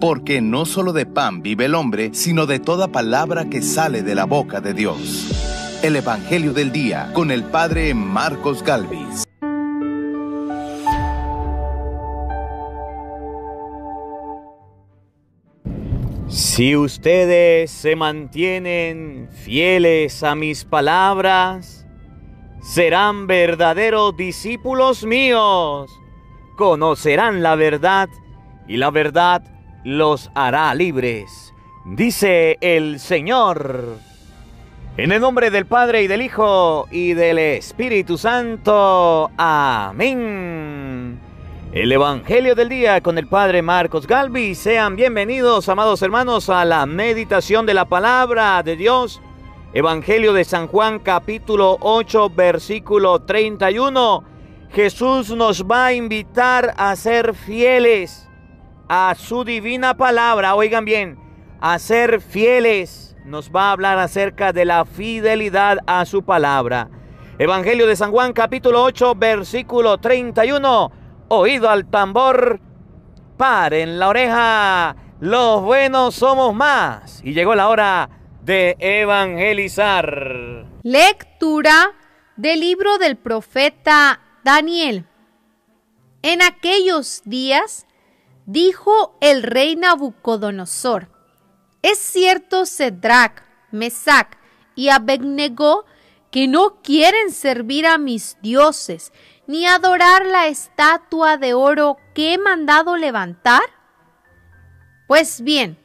porque no solo de pan vive el hombre, sino de toda palabra que sale de la boca de Dios. El Evangelio del Día, con el Padre Marcos Galvis. Si ustedes se mantienen fieles a mis palabras, serán verdaderos discípulos míos. Conocerán la verdad y la verdad los hará libres, dice el Señor. En el nombre del Padre y del Hijo y del Espíritu Santo. Amén. El Evangelio del Día con el Padre Marcos Galvis. Sean bienvenidos, amados hermanos, a la meditación de la Palabra de Dios. Evangelio de San Juan, capítulo 8, versículo 31. Jesús nos va a invitar a ser fieles a su divina palabra. Oigan bien, a ser fieles. Nos va a hablar acerca de la fidelidad a su palabra. Evangelio de San Juan, capítulo 8, versículo 31. Oído al tambor, paren la oreja, los buenos somos más. Y llegó la hora de evangelizar. Lectura del libro del profeta Daniel. En aquellos días dijo el rey Nabucodonosor: es cierto, Sadrach, Mesach y Abednego, que no quieren servir a mis dioses, ni adorar la estatua de oro que he mandado levantar. Pues bien,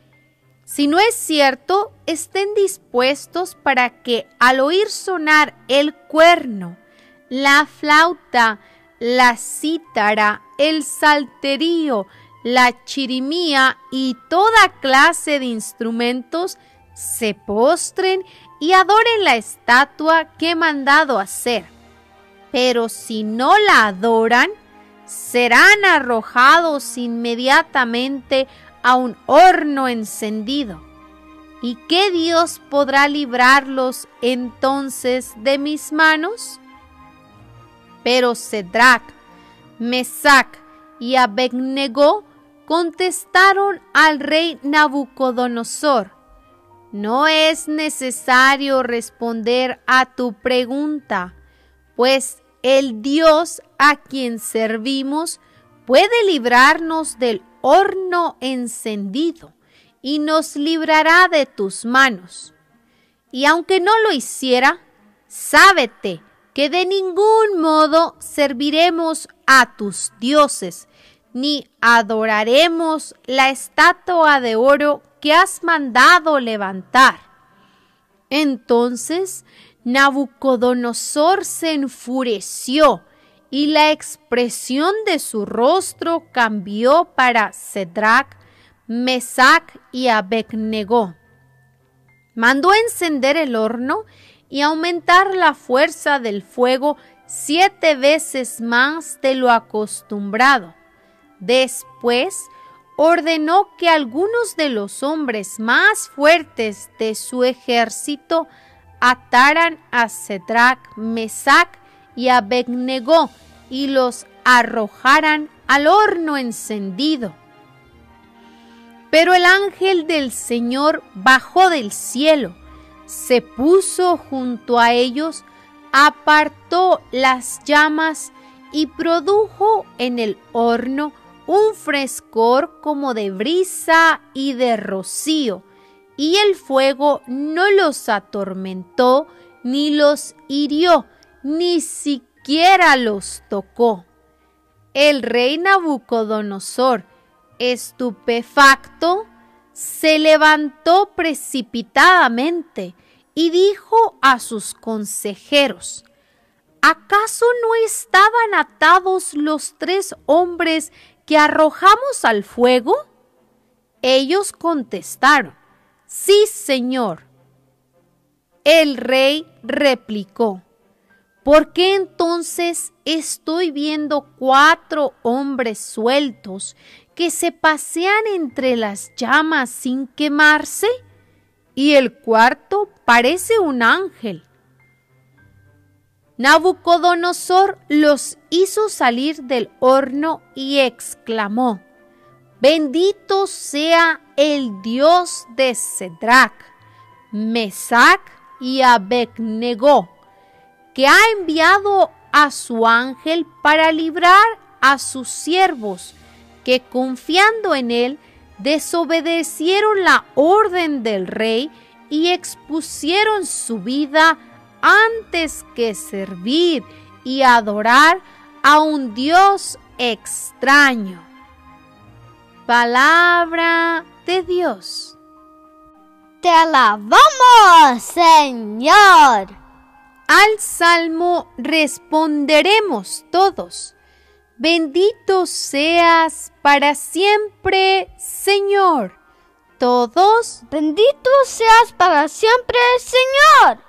si no es cierto, estén dispuestos para que al oír sonar el cuerno, la flauta, la cítara, el salterio, la chirimía y toda clase de instrumentos, se postren y adoren la estatua que he mandado hacer. Pero si no la adoran, serán arrojados inmediatamente a un horno encendido. ¿Y qué Dios podrá librarlos entonces de mis manos? Pero Sadrach, Mesach y Abednego contestaron al rey Nabucodonosor: no es necesario responder a tu pregunta, pues el Dios a quien servimos puede librarnos del horno encendido y nos librará de tus manos. Y aunque no lo hiciera, sábete que de ningún modo serviremos a tus dioses, ni adoraremos la estatua de oro que has mandado levantar. Entonces Nabucodonosor se enfureció y la expresión de su rostro cambió para Sadrach, Mesach y Abednego. Mandó encender el horno y aumentar la fuerza del fuego 7 veces más de lo acostumbrado. Después ordenó que algunos de los hombres más fuertes de su ejército ataran a Sadrach, Mesach y Abednego y los arrojaran al horno encendido. Pero el ángel del Señor bajó del cielo, se puso junto a ellos, apartó las llamas y produjo en el horno un frescor como de brisa y de rocío, y el fuego no los atormentó, ni los hirió, ni siquiera los tocó. El rey Nabucodonosor, estupefacto, se levantó precipitadamente y dijo a sus consejeros: ¿acaso no estaban atados los 3 hombres que arrojamos al fuego? Ellos contestaron: sí, señor. El rey replicó: ¿por qué entonces estoy viendo 4 hombres sueltos que se pasean entre las llamas sin quemarse? Y el cuarto parece un ángel. Nabucodonosor los hizo salir del horno y exclamó: Bendito sea el Dios de Cedrac, Mesac y Abednego, que ha enviado a su ángel para librar a sus siervos, que confiando en él, desobedecieron la orden del rey y expusieron su vida antes que servir y adorar a un Dios extraño. Palabra de Dios. Te alabamos, Señor. Al salmo responderemos todos: bendito seas para siempre, Señor. Todos: bendito seas para siempre, Señor.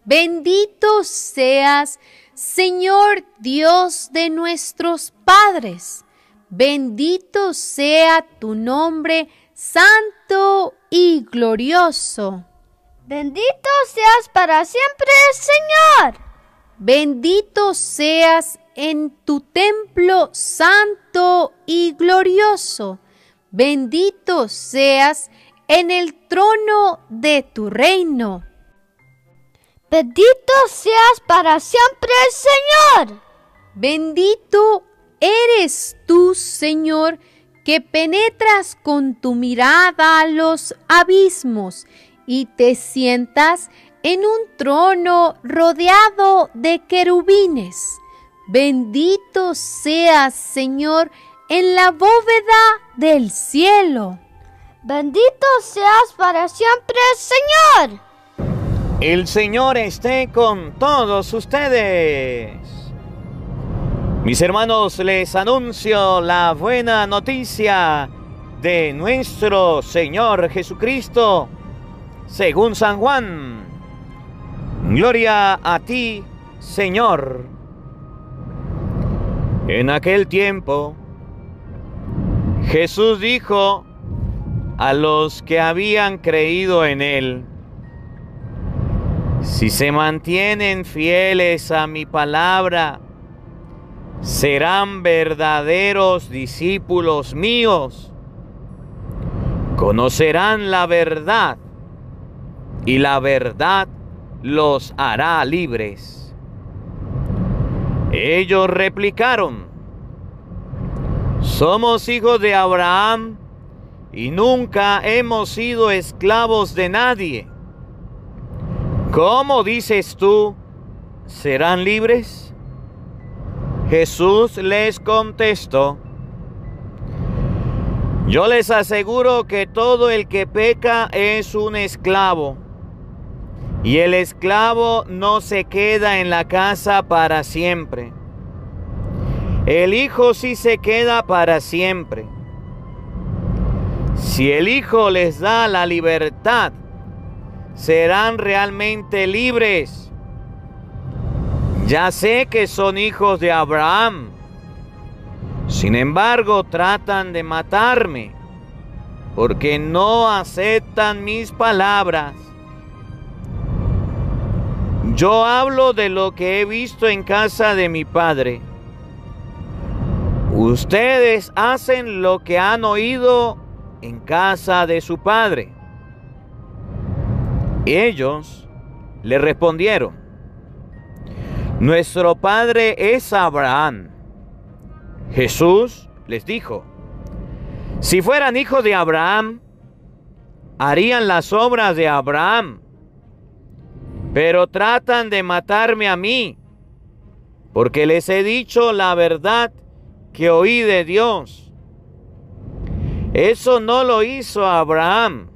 Bendito seas, Señor Dios de nuestros padres. Bendito sea tu nombre, santo y glorioso. Bendito seas para siempre, Señor. Bendito seas en tu templo santo y glorioso. Bendito seas en el trono de tu reino. Bendito seas para siempre, Señor. Bendito eres tú, Señor, que penetras con tu mirada los abismos y te sientas en un trono rodeado de querubines. Bendito seas, Señor, en la bóveda del cielo. Bendito seas para siempre, Señor. El Señor esté con todos ustedes. Mis hermanos, les anuncio la buena noticia de nuestro Señor Jesucristo, según San Juan. Gloria a ti, Señor. En aquel tiempo, Jesús dijo a los que habían creído en él: si se mantienen fieles a mi palabra, serán verdaderos discípulos míos. Conocerán la verdad y la verdad los hará libres. Ellos replicaron: somos hijos de Abraham y nunca hemos sido esclavos de nadie. ¿Cómo dices tú, serán libres? Jesús les contestó: yo les aseguro que todo el que peca es un esclavo, y el esclavo no se queda en la casa para siempre. El Hijo sí se queda para siempre. Si el Hijo les da la libertad, serán realmente libres. Ya sé que son hijos de Abraham. Sin embargo, tratan de matarme, porque no aceptan mis palabras. Yo hablo de lo que he visto en casa de mi Padre. Ustedes hacen lo que han oído en casa de su padre. Ellos le respondieron: nuestro padre es Abraham. Jesús les dijo: si fueran hijos de Abraham, harían las obras de Abraham. Pero tratan de matarme a mí, porque les he dicho la verdad que oí de Dios. Eso no lo hizo Abraham.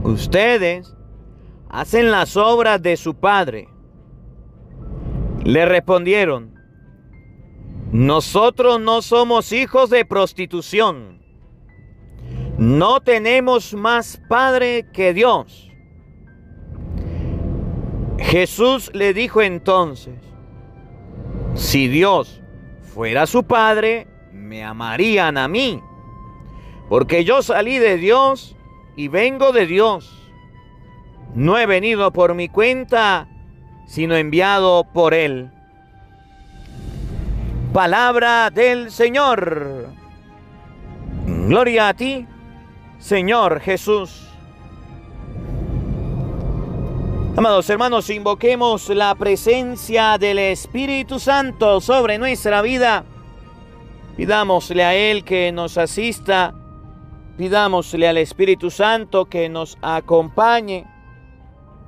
Ustedes hacen las obras de su padre. Le respondieron: nosotros no somos hijos de prostitución. No tenemos más padre que Dios. Jesús le dijo entonces: si Dios fuera su padre, me amarían a mí, porque yo salí de Dios y vengo de Dios. No he venido por mi cuenta, sino enviado por Él. Palabra del Señor. Gloria a ti, Señor Jesús. Amados hermanos, invoquemos la presencia del Espíritu Santo sobre nuestra vida. Pidámosle a Él que nos asista. Pidámosle al Espíritu Santo que nos acompañe,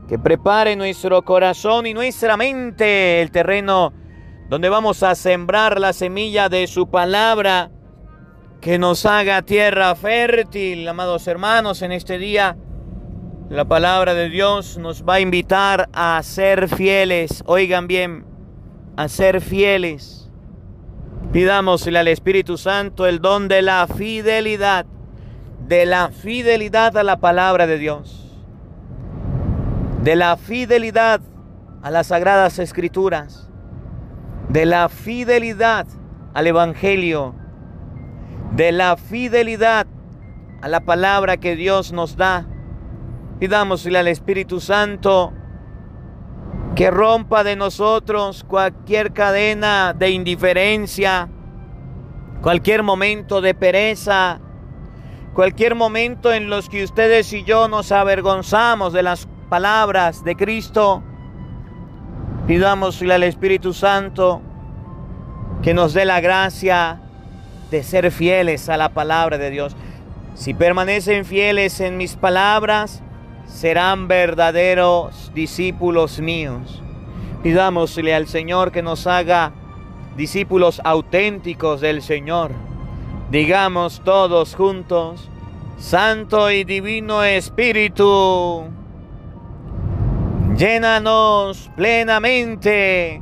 que prepare nuestro corazón y nuestra mente, el terreno donde vamos a sembrar la semilla de su palabra, que nos haga tierra fértil. Amados hermanos, en este día la palabra de Dios nos va a invitar a ser fieles. Oigan bien, a ser fieles. Pidámosle al Espíritu Santo el don de la fidelidad a la palabra de Dios, de la fidelidad a las Sagradas Escrituras, de la fidelidad al Evangelio, de la fidelidad a la palabra que Dios nos da. Pidámosle al Espíritu Santo que rompa de nosotros cualquier cadena de indiferencia, cualquier momento de pereza, cualquier momento en los que ustedes y yo nos avergonzamos de las palabras de Cristo. Pidámosle al Espíritu Santo que nos dé la gracia de ser fieles a la palabra de Dios. Si permanecen fieles en mis palabras, serán verdaderos discípulos míos. Pidámosle al Señor que nos haga discípulos auténticos del Señor. Digamos todos juntos: Santo y Divino Espíritu, llénanos plenamente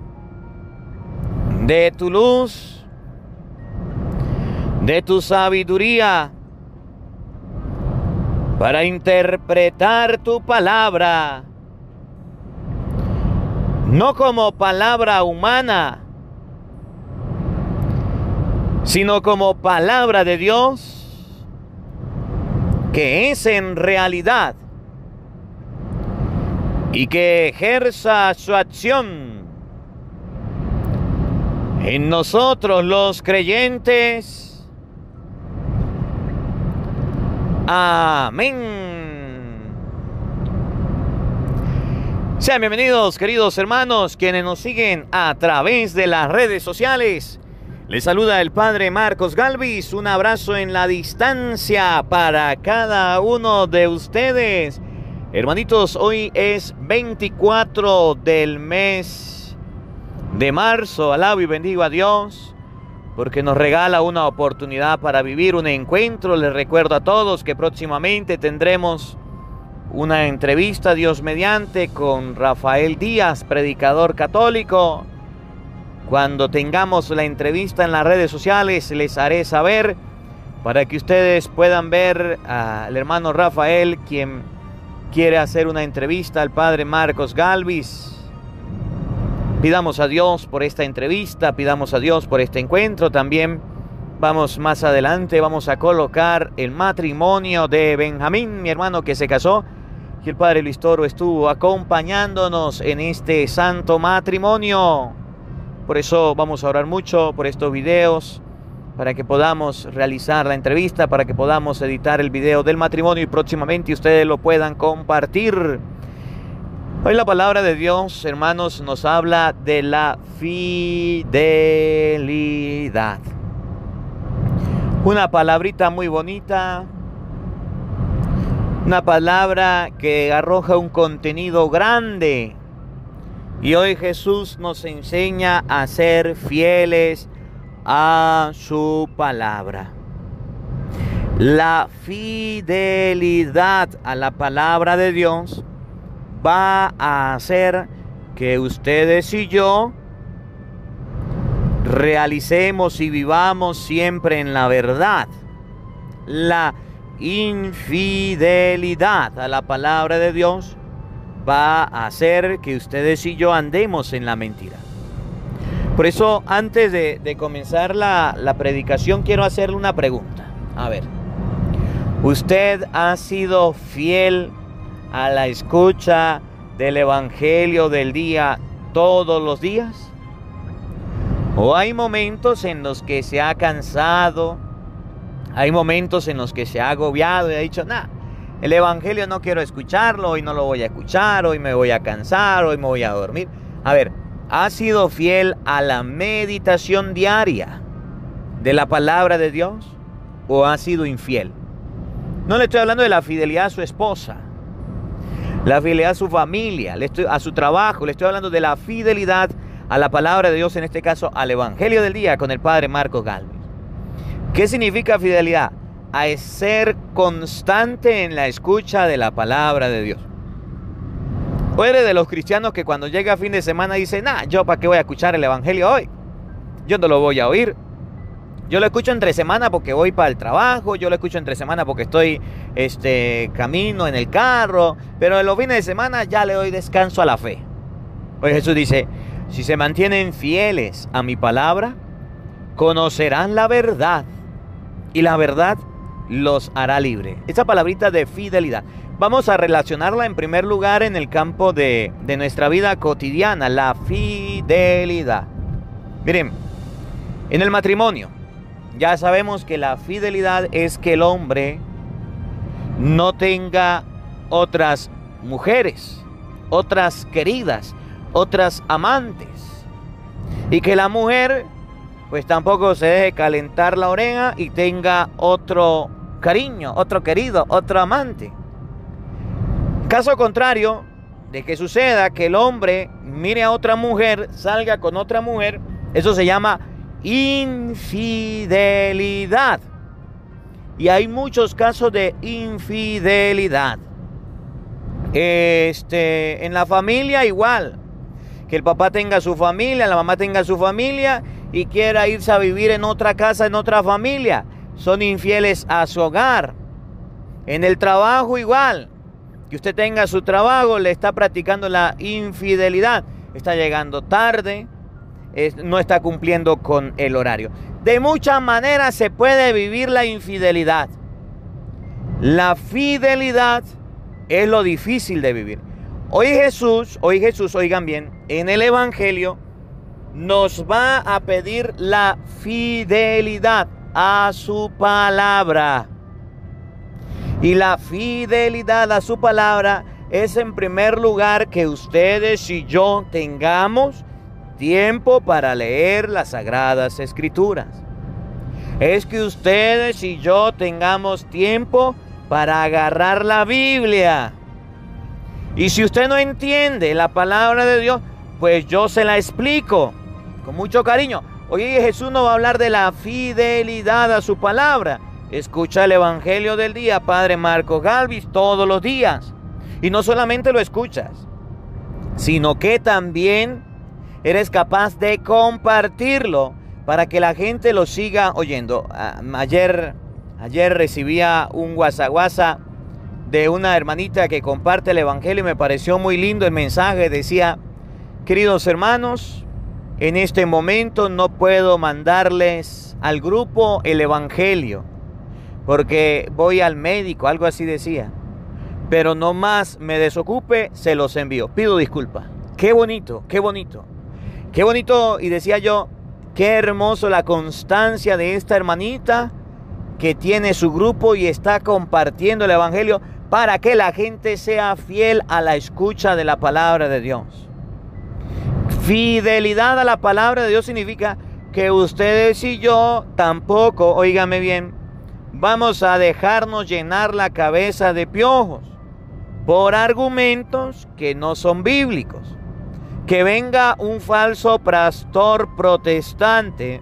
de tu luz, de tu sabiduría, para interpretar tu palabra, no como palabra humana, sino como palabra de Dios, que es en realidad, y que ejerza su acción en nosotros los creyentes. Amén. Sean bienvenidos, queridos hermanos, quienes nos siguen a través de las redes sociales. Les saluda el Padre Marcos Galvis. Un abrazo en la distancia para cada uno de ustedes. Hermanitos, hoy es 24 del mes de marzo. Alabo y bendigo a Dios, porque nos regala una oportunidad para vivir un encuentro. Les recuerdo a todos que próximamente tendremos una entrevista, Dios mediante, con Rafael Díaz, predicador católico. Cuando tengamos la entrevista en las redes sociales, les haré saber para que ustedes puedan ver al hermano Rafael, quien quiere hacer una entrevista al Padre Marcos Galvis. Pidamos a Dios por esta entrevista, pidamos a Dios por este encuentro. También vamos más adelante, vamos a colocar el matrimonio de Benjamín, mi hermano que se casó, y el Padre Luis Toro estuvo acompañándonos en este santo matrimonio. Por eso vamos a orar mucho por estos videos, para que podamos realizar la entrevista, para que podamos editar el video del matrimonio y próximamente ustedes lo puedan compartir. Hoy la palabra de Dios, hermanos, nos habla de la fidelidad. Una palabrita muy bonita, una palabra que arroja un contenido grande. Y hoy Jesús nos enseña a ser fieles a su palabra. La fidelidad a la palabra de Dios va a hacer que ustedes y yo realicemos y vivamos siempre en la verdad. La infidelidad a la palabra de Dios va a hacer que ustedes y yo andemos en la mentira. Por eso, antes de comenzar la predicación, quiero hacerle una pregunta. A ver, ¿usted ha sido fiel a la escucha del Evangelio del día todos los días? ¿O hay momentos en los que se ha cansado, Hay momentos en los que se ha agobiado y ha dicho, nah, el evangelio no quiero escucharlo, hoy no lo voy a escuchar, hoy me voy a cansar, hoy me voy a dormir. A ver, ¿ha sido fiel a la meditación diaria de la palabra de Dios o ha sido infiel? No le estoy hablando de la fidelidad a su esposa, la fidelidad a su familia, a su trabajo. Le estoy hablando de la fidelidad a la palabra de Dios, en este caso al Evangelio del Día con el Padre Marcos Galvez. ¿Qué significa fidelidad? A ser constante en la escucha de la palabra de Dios. O eres de los cristianos que cuando llega fin de semana dice, nah, yo para qué voy a escuchar el Evangelio hoy, yo no lo voy a oír. Yo lo escucho entre semana porque voy para el trabajo, yo lo escucho entre semana porque estoy camino en el carro, pero en los fines de semana ya le doy descanso a la fe. Pues Jesús dice, si se mantienen fieles a mi palabra, conocerán la verdad y la verdad los hará libre. Esa palabrita de fidelidad, vamos a relacionarla en primer lugar en el campo de nuestra vida cotidiana, la fidelidad. Miren, en el matrimonio, ya sabemos que la fidelidad es que el hombre no tenga otras mujeres, otras queridas, otras amantes. Y que la mujer pues tampoco se deje calentar la oreja y tenga otro cariño, otro querido, otro amante. Caso contrario de que suceda que el hombre mire a otra mujer, salga con otra mujer, eso se llama infidelidad. Y hay muchos casos de infidelidad. En la familia igual. Que el papá tenga su familia, la mamá tenga su familia y quiera irse a vivir en otra casa, en otra familia. Son infieles a su hogar. En el trabajo igual. Que usted tenga su trabajo, le está practicando la infidelidad. Está llegando tarde. No está cumpliendo con el horario. De muchas maneras se puede vivir la infidelidad. La fidelidad es lo difícil de vivir. Hoy Jesús, oigan bien, en el Evangelio nos va a pedir la fidelidad a su palabra. Y la fidelidad a su palabra es en primer lugar que ustedes y yo tengamos tiempo para leer las Sagradas Escrituras. Es que ustedes y yo tengamos tiempo para agarrar la Biblia. Y si usted no entiende la palabra de Dios, pues yo se la explico con mucho cariño. Hoy Jesús nos va a hablar de la fidelidad a su palabra. Escucha el Evangelio del Día, Padre Marcos Galvez, todos los días. Y no solamente lo escuchas, sino que también eres capaz de compartirlo para que la gente lo siga oyendo. Ayer recibía un WhatsApp de una hermanita que comparte el Evangelio y me pareció muy lindo el mensaje. Decía, queridos hermanos, en este momento no puedo mandarles al grupo el Evangelio porque voy al médico, algo así decía. Pero no más me desocupe, se los envío. Pido disculpas. Qué bonito, qué bonito. Qué bonito, y decía yo, qué hermoso la constancia de esta hermanita que tiene su grupo y está compartiendo el Evangelio para que la gente sea fiel a la escucha de la palabra de Dios. Fidelidad a la palabra de Dios significa que ustedes y yo tampoco, óigame bien, vamos a dejarnos llenar la cabeza de piojos por argumentos que no son bíblicos. Que venga un falso pastor protestante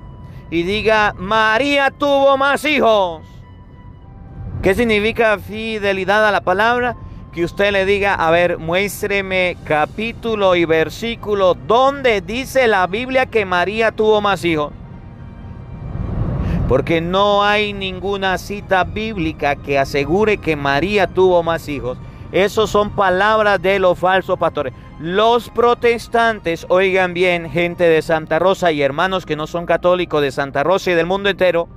y diga, María tuvo más hijos. ¿Qué significa fidelidad a la palabra? Que usted le diga, a ver, muéstreme capítulo y versículo donde dice la Biblia que María tuvo más hijos. Porque no hay ninguna cita bíblica que asegure que María tuvo más hijos. Esas son palabras de los falsos pastores. Los protestantes, oigan bien, gente de Santa Rosa y hermanos que no son católicos de Santa Rosa y del mundo entero,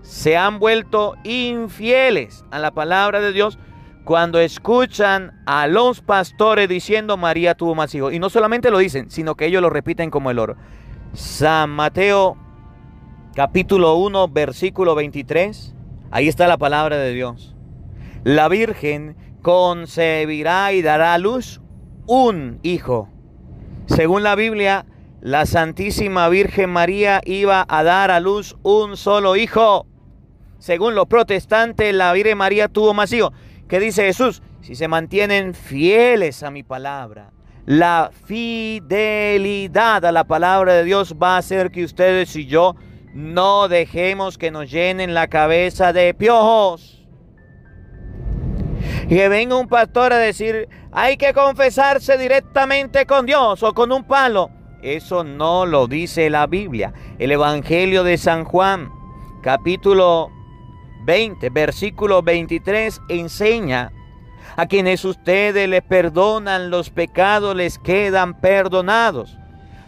se han vuelto infieles a la palabra de Dios cuando escuchan a los pastores diciendo María tuvo más hijos. Y no solamente lo dicen, sino que ellos lo repiten como el oro. San Mateo capítulo 1 versículo 23 Ahí está la palabra de Dios. La Virgen concebirá y dará a luz un hijo. Según la Biblia, la Santísima Virgen María iba a dar a luz un solo hijo. Según los protestantes, la Virgen María tuvo más hijos. ¿Qué dice Jesús? Si se mantienen fieles a mi palabra. La fidelidad a la palabra de Dios va a hacer que ustedes y yo no dejemos que nos llenen la cabeza de piojos. Y que venga un pastor a decir, hay que confesarse directamente con Dios o con un palo. Eso no lo dice la Biblia. El Evangelio de San Juan, capítulo 20, versículo 23, enseña: a quienes ustedes les perdonan los pecados les quedan perdonados.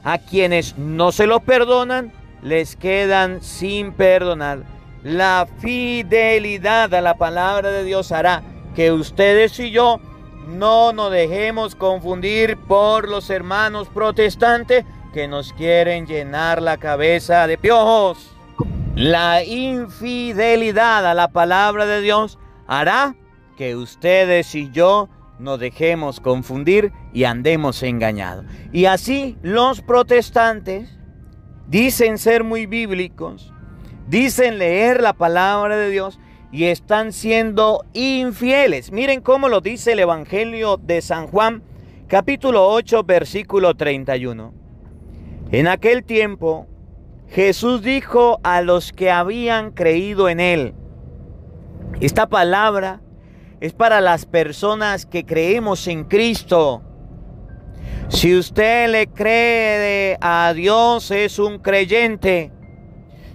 A quienes no se los perdonan les quedan sin perdonar. La fidelidad a la palabra de Dios hará que ustedes y yo no nos dejemos confundir por los hermanos protestantes que nos quieren llenar la cabeza de piojos. La infidelidad a la palabra de Dios hará que ustedes y yo nos dejemos confundir y andemos engañados. Y así los protestantes dicen ser muy bíblicos, dicen leer la palabra de Dios y están siendo infieles. Miren cómo lo dice el Evangelio de San Juan, capítulo 8, versículo 31. En aquel tiempo, Jesús dijo a los que habían creído en él. Esta palabra es para las personas que creemos en Cristo. Si usted le cree a Dios, es un creyente.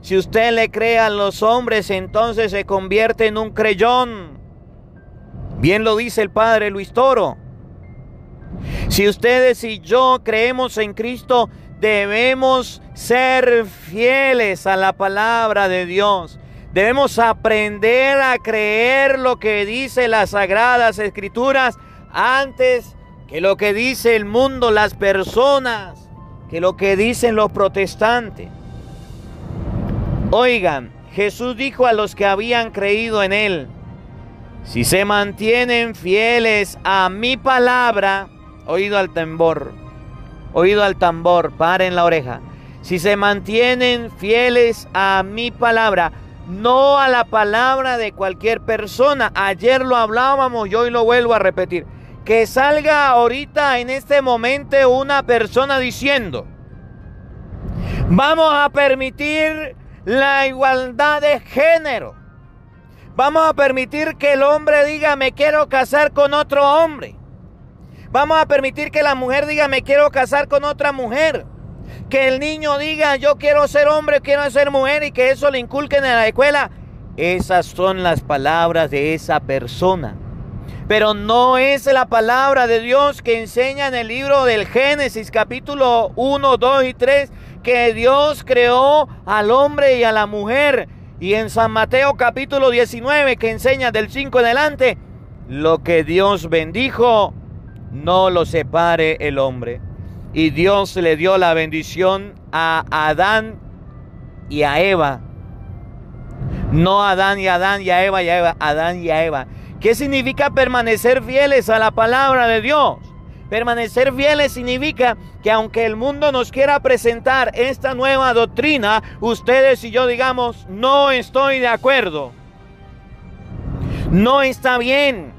Si usted le cree a los hombres, entonces se convierte en un creyón. Bien lo dice el padre Luis Toro. Si ustedes y yo creemos en Cristo, debemos ser fieles a la palabra de Dios. Debemos aprender a creer lo que dice las Sagradas Escrituras antes que lo que dice el mundo, las personas, que lo que dicen los protestantes. Oigan, Jesús dijo a los que habían creído en él: si se mantienen fieles a mi palabra, oído al tambor, paren la oreja. Si se mantienen fieles a mi palabra, no a la palabra de cualquier persona. Ayer lo hablábamos y hoy lo vuelvo a repetir. Que salga ahorita en este momento una persona diciendo: vamos a permitir la igualdad de género. Vamos a permitir que el hombre diga me quiero casar con otro hombre. Vamos a permitir que la mujer diga me quiero casar con otra mujer. Que el niño diga yo quiero ser hombre, quiero ser mujer, y que eso le inculquen en la escuela. Esas son las palabras de esa persona. Pero no es la palabra de Dios que enseña en el libro del Génesis, capítulo 1, 2 y 3, que Dios creó al hombre y a la mujer. Y en San Mateo capítulo 19, que enseña del 5 en adelante, lo que Dios bendijo, no lo separe el hombre. Y Dios le dio la bendición a Adán y a Eva. No Adán y Adán y a Eva y a Eva, Adán y a Eva. ¿Qué significa permanecer fieles a la palabra de Dios? Permanecer fieles significa que aunque el mundo nos quiera presentar esta nueva doctrina, ustedes y yo digamos, no estoy de acuerdo. No está bien.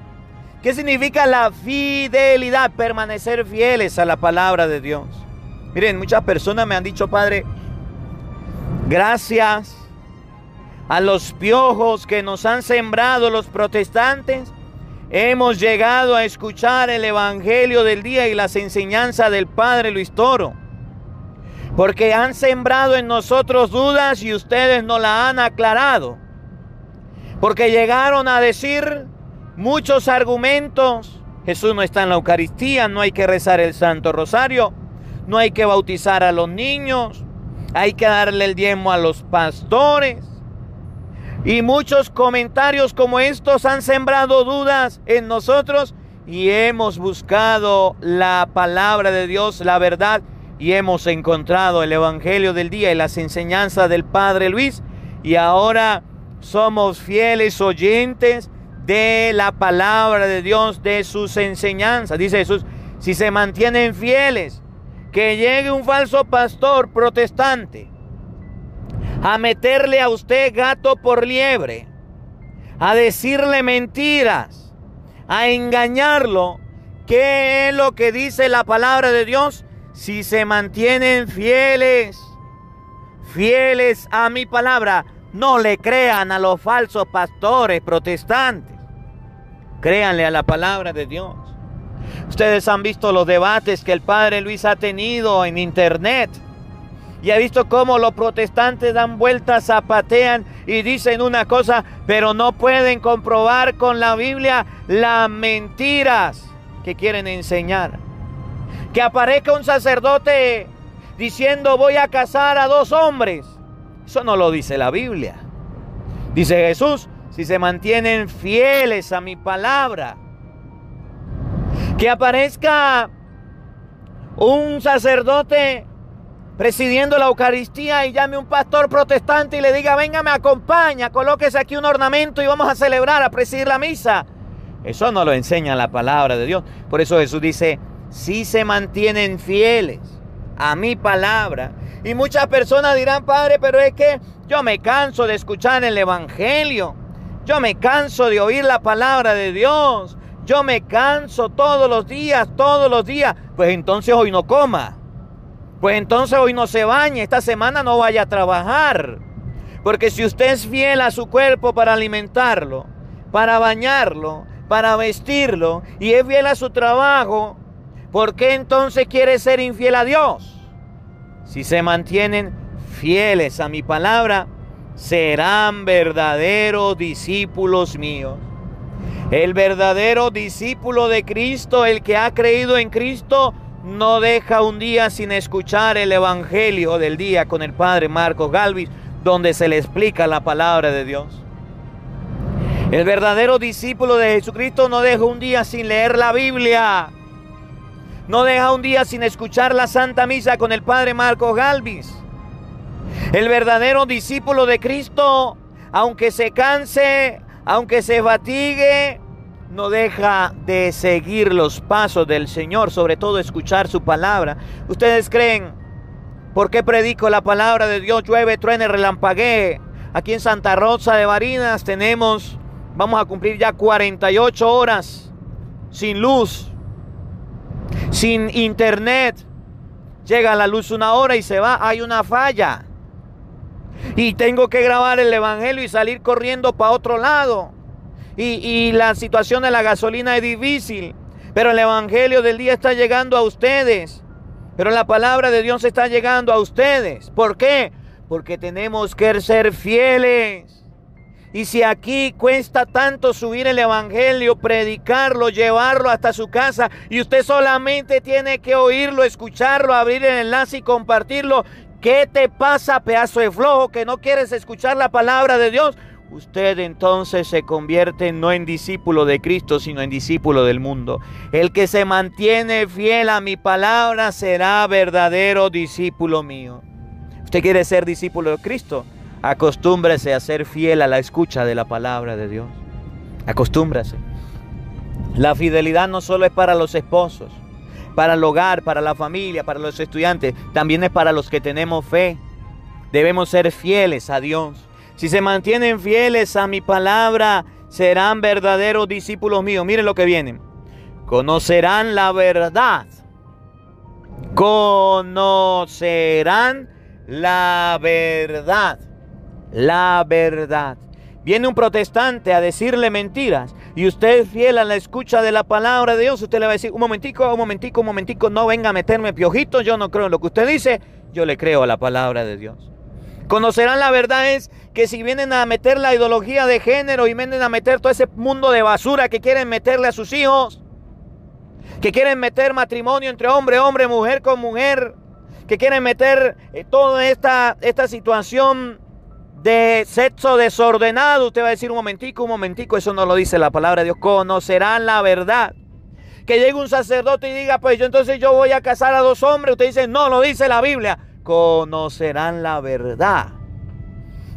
¿Qué significa la fidelidad? Permanecer fieles a la palabra de Dios. Miren, muchas personas me han dicho: padre, gracias a los piojos que nos han sembrado los protestantes, hemos llegado a escuchar el Evangelio del día y las enseñanzas del padre Luis Toro. Porque han sembrado en nosotros dudas y ustedes nos la han aclarado. Porque llegaron a decir muchos argumentos. Jesús no está en la Eucaristía, no hay que rezar el Santo Rosario, no hay que bautizar a los niños, hay que darle el diezmo a los pastores. Y muchos comentarios como estos han sembrado dudas en nosotros y hemos buscado la palabra de Dios, la verdad, y hemos encontrado el Evangelio del día y las enseñanzas del Padre Luis. Y ahora somos fieles oyentes de la palabra de Dios, de sus enseñanzas. Dice Jesús, si se mantienen fieles, que llegue un falso pastor protestante a meterle a usted gato por liebre, a decirle mentiras, a engañarlo. ¿Qué es lo que dice la palabra de Dios? Si se mantienen fieles a mi palabra, no le crean a los falsos pastores protestantes. Créanle a la palabra de Dios. Ustedes han visto los debates que el padre Luis ha tenido en internet. Y ha visto cómo los protestantes dan vueltas, zapatean y dicen una cosa, pero no pueden comprobar con la Biblia las mentiras que quieren enseñar. Que aparezca un sacerdote diciendo voy a casar a 2 hombres. Eso no lo dice la Biblia. Dice Jesús, si se mantienen fieles a mi palabra. Que aparezca un sacerdote presidiendo la Eucaristía y llame un pastor protestante y le diga, venga, me acompaña, colóquese aquí un ornamento y vamos a celebrar, a presidir la misa. Eso no lo enseña la palabra de Dios. Por eso Jesús dice, si se mantienen fieles a mi palabra. Y muchas personas dirán, padre, pero es que yo me canso de escuchar el evangelio. Yo me canso de oír la palabra de Dios. Yo me canso todos los días. Pues entonces hoy no coma. Pues entonces hoy no se bañe, esta semana no vaya a trabajar. Porque si usted es fiel a su cuerpo para alimentarlo, para bañarlo, para vestirlo, y es fiel a su trabajo, ¿por qué entonces quiere ser infiel a Dios? Si se mantienen fieles a mi palabra, serán verdaderos discípulos míos. El verdadero discípulo de Cristo, el que ha creído en Cristo, no deja un día sin escuchar el Evangelio del día con el padre Marcos Galvis, donde se le explica la palabra de Dios. El verdadero discípulo de Jesucristo no deja un día sin leer la Biblia. No deja un día sin escuchar la Santa Misa con el padre Marcos Galvis. El verdadero discípulo de Cristo, aunque se canse, aunque se fatigue, no deja de seguir los pasos del Señor, sobre todo escuchar su palabra. ¿Ustedes creen por qué predico la palabra de Dios? Llueve, truene, relampaguee. Aquí en Santa Rosa de Barinas vamos a cumplir ya 48 horas sin luz, sin internet. Llega la luz 1 hora y se va, hay una falla. Y tengo que grabar el evangelio y salir corriendo para otro lado. Y la situación de la gasolina es difícil, pero el evangelio del día está llegando a ustedes. Pero la palabra de Dios está llegando a ustedes. ¿Por qué? Porque tenemos que ser fieles. Y si aquí cuesta tanto subir el evangelio, predicarlo, llevarlo hasta su casa, y usted solamente tiene que oírlo, escucharlo, abrir el enlace y compartirlo, ¿qué te pasa, pedazo de flojo, que no quieres escuchar la palabra de Dios? Usted entonces se convierte no en discípulo de Cristo, sino en discípulo del mundo. El que se mantiene fiel a mi palabra será verdadero discípulo mío. ¿Usted quiere ser discípulo de Cristo? Acostúmbrese a ser fiel a la escucha de la palabra de Dios. Acostúmbrese. La fidelidad no solo es para los esposos, para el hogar, para la familia, para los estudiantes, también es para los que tenemos fe. Debemos ser fieles a Dios. Si se mantienen fieles a mi palabra, serán verdaderos discípulos míos. Miren lo que viene. Conocerán la verdad. Conocerán la verdad. La verdad. Viene un protestante a decirle mentiras y usted es fiel a la escucha de la palabra de Dios. Usted le va a decir, un momentico, no venga a meterme piojitos, yo no creo en lo que usted dice, yo le creo a la palabra de Dios. Conocerán la verdad es que si vienen a meter la ideología de género y vienen a meter todo ese mundo de basura que quieren meterle a sus hijos, que quieren meter matrimonio entre hombre, mujer con mujer, que quieren meter toda esta situación de sexo desordenado, usted va a decir un momentico, eso no lo dice la palabra de Dios. Conocerán la verdad. Que llegue un sacerdote y diga, pues yo voy a casar a 2 hombres, usted dice, no lo dice la Biblia. Conocerán la verdad.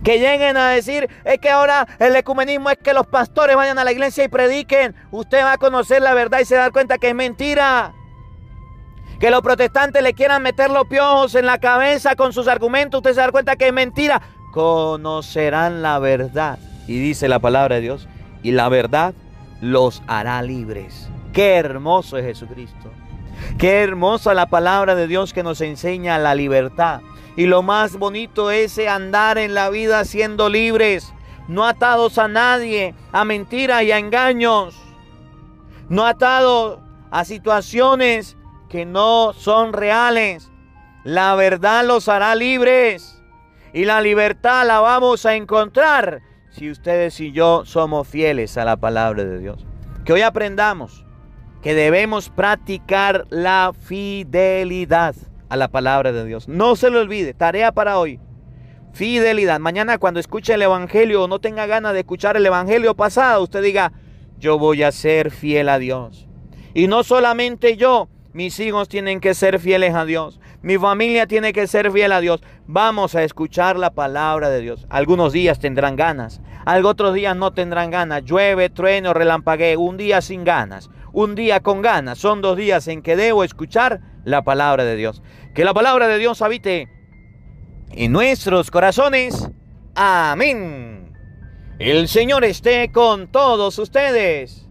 Que lleguen a decir, es que ahora el ecumenismo es que los pastores vayan a la iglesia y prediquen. Usted va a conocer la verdad y se da cuenta que es mentira. Que los protestantes le quieran meter los piojos en la cabeza con sus argumentos, usted se da cuenta que es mentira. Conocerán la verdad. Y dice la palabra de Dios, y la verdad los hará libres. Qué hermoso es Jesucristo. Qué hermosa la palabra de Dios que nos enseña la libertad. Y lo más bonito es andar en la vida siendo libres, no atados a nadie, a mentiras y a engaños. No atados a situaciones que no son reales. La verdad los hará libres. Y la libertad la vamos a encontrar si ustedes y yo somos fieles a la palabra de Dios. Que hoy aprendamos que debemos practicar la fidelidad a la palabra de Dios. No se lo olvide, tarea para hoy. Fidelidad. Mañana cuando escuche el evangelio o no tenga ganas de escuchar el evangelio pasado, usted diga, yo voy a ser fiel a Dios. Y no solamente yo, mis hijos tienen que ser fieles a Dios. Mi familia tiene que ser fiel a Dios. Vamos a escuchar la palabra de Dios. Algunos días tendrán ganas, otros días no tendrán ganas. Llueve, truene o relampaguee. Un día sin ganas, un día con ganas. Son 2 días en que debo escuchar la palabra de Dios. Que la palabra de Dios habite en nuestros corazones. Amén. El Señor esté con todos ustedes.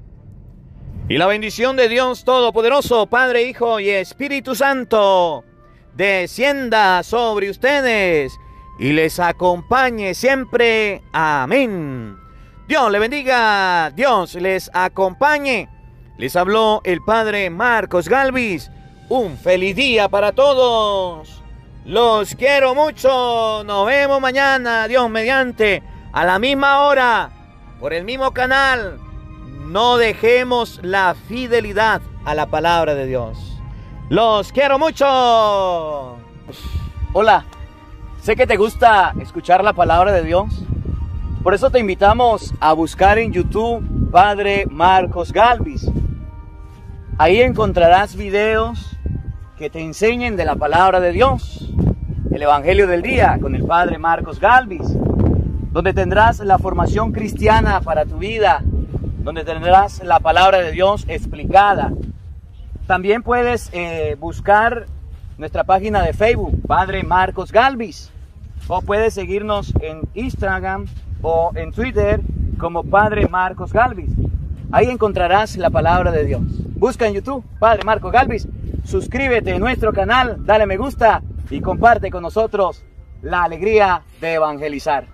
Y la bendición de Dios Todopoderoso, Padre, Hijo y Espíritu Santo, descienda sobre ustedes y les acompañe siempre. Amén. Dios le bendiga, Dios les acompañe. Les habló el Padre Marcos Galvis. Un feliz día para todos. Los quiero mucho. Nos vemos mañana, Dios mediante, a la misma hora, por el mismo canal. No dejemos la fidelidad a la palabra de Dios. Los quiero mucho. Hola, sé que te gusta escuchar la palabra de Dios. Por eso te invitamos a buscar en YouTube Padre Marcos Galvis. Ahí encontrarás videos que te enseñen de la palabra de Dios. El Evangelio del Día con el Padre Marcos Galvis, donde tendrás la formación cristiana para tu vida, donde tendrás la palabra de Dios explicada. También puedes buscar nuestra página de Facebook, Padre Marcos Galvis, o puedes seguirnos en Instagram o en Twitter como Padre Marcos Galvis. Ahí encontrarás la palabra de Dios. Busca en YouTube, Padre Marcos Galvis, suscríbete a nuestro canal, dale me gusta y comparte con nosotros la alegría de evangelizar.